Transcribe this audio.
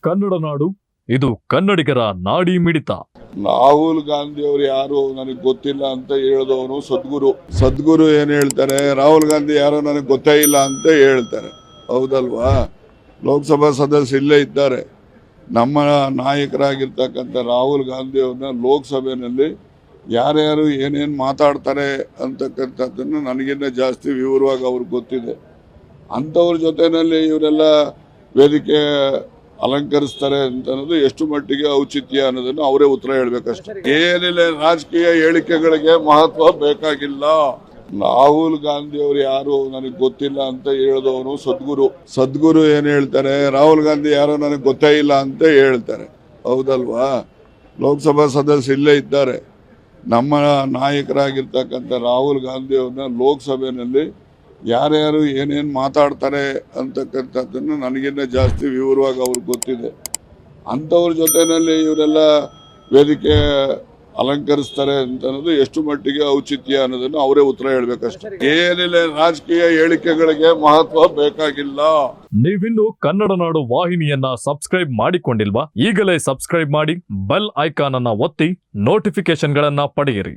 ಕನ್ನಡ ನಾಡು, ಇದು ಕನ್ನಡಿಗರ ನಾಡಿ ಮಿಡಿತ. ರಾಹುಲ್ ಗಾಂಧಿ ಅವರು ಯಾರು ನನಗೆ ಗೊತ್ತಿಲ್ಲ ಅಂತ ಹೇಳಿದವನು ಸದ್ಗುರು ಏನ್ ಹೇಳ್ತಾರೆ, ರಾಹುಲ್ ಗಾಂಧಿ ಯಾರೋ ನನಗೆ ಗೊತ್ತೇ ಇಲ್ಲ ಅಂತ ಹೇಳ್ತಾರೆ. ಹೌದಲ್ವಾ? ಲೋಕಸಭಾ ಸದಸ್ಯರು ಇಲ್ಲೇ ಇದ್ದಾರೆ. ನಮ್ಮ ನಾಯಕರಾಗಿರ್ತಕ್ಕಂಥ ರಾಹುಲ್ ಗಾಂಧಿ ಅವ್ರನ್ನ ಲೋಕಸಭೆಯಲ್ಲಿ ಯಾರ್ಯಾರು ಏನೇನು ಮಾತಾಡ್ತಾರೆ ಅಂತಕ್ಕಂಥದ್ದನ್ನು ನನಗಿನ್ನ ಜಾಸ್ತಿ ವಿವರವಾಗಿ ಅವ್ರಿಗೆ ಗೊತ್ತಿದೆ. ಅಂಥವ್ರ ಜೊತೆಯಲ್ಲಿ ಇವರೆಲ್ಲ ವೇದಿಕೆ ಅಲಂಕರಿಸ್ತಾರೆ ಅಂತ ಅನ್ನೋದು ಎಷ್ಟು ಮಟ್ಟಿಗೆ ಔಚಿತ್ಯ ಅನ್ನೋದನ್ನು ಅವರೇ ಉತ್ತರ ಹೇಳ್ಬೇಕಷ್ಟೇ. ಏನಿಲ್ಲ, ರಾಜಕೀಯ ಹೇಳಿಕೆಗಳಿಗೆ ಮಹತ್ವ ಬೇಕಾಗಿಲ್ಲ. ರಾಹುಲ್ ಗಾಂಧಿ ಅವರು ಯಾರು ನನಗೆ ಗೊತ್ತಿಲ್ಲ ಅಂತ ಹೇಳಿದವನು ಸದ್ಗುರು ಏನ್ ಹೇಳ್ತಾರೆ, ರಾಹುಲ್ ಗಾಂಧಿ ಯಾರೋ ನನಗೆ ಗೊತ್ತೇ ಇಲ್ಲ ಅಂತ ಹೇಳ್ತಾರೆ. ಹೌದಲ್ವಾ? ಲೋಕಸಭಾ ಸದಸ್ಯರು ಇಲ್ಲೇ ಇದ್ದಾರೆ. ನಮ್ಮ ನಾಯಕರಾಗಿರ್ತಕ್ಕಂಥ ರಾಹುಲ್ ಗಾಂಧಿ ಅವ್ರನ್ನ ಲೋಕಸಭೆಯಲ್ಲಿ ಯಾರ್ಯಾರು ಏನೇನು ಮಾತಾಡ್ತಾರೆ ಅಂತಕ್ಕಂಥದ್ದನ್ನು ನನಗಿನ್ನ ಜಾಸ್ತಿ ವಿವರವಾಗಿ ಅವ್ರಿಗೆ ಗೊತ್ತಿದೆ. ಅಂಥವ್ರ ಜೊತೆಯಲ್ಲಿ ಇವರೆಲ್ಲ ವೇದಿಕೆ ಅಲಂಕರಿಸ್ತಾರೆ ಅಂತ ಅನ್ನೋದು ಎಷ್ಟು ಮಟ್ಟಿಗೆ ಔಚಿತ್ಯ ಅನ್ನೋದನ್ನು ಅವರೇ ಉತ್ತರ ಹೇಳ್ಬೇಕಷ್ಟೇ. ಏನಿಲ್ಲ, ರಾಜಕೀಯ ಹೇಳಿಕೆಗಳಿಗೆ ಮಹತ್ವ ಬೇಕಾಗಿಲ್ಲ. ನೀವಿನ್ನು ಕನ್ನಡ ನಾಡು ವಾಹಿನಿಯನ್ನ ಸಬ್ಸ್ಕ್ರೈಬ್ ಮಾಡಿಕೊಂಡಿಲ್ವಾ? ಈಗಲೇ ಸಬ್ಸ್ಕ್ರೈಬ್ ಮಾಡಿ, ಬೆಲ್ ಐಕಾನ್ ಅನ್ನ ಒತ್ತಿ ನೋಟಿಫಿಕೇಶನ್ ಗಳನ್ನ ಪಡೆಯಿರಿ.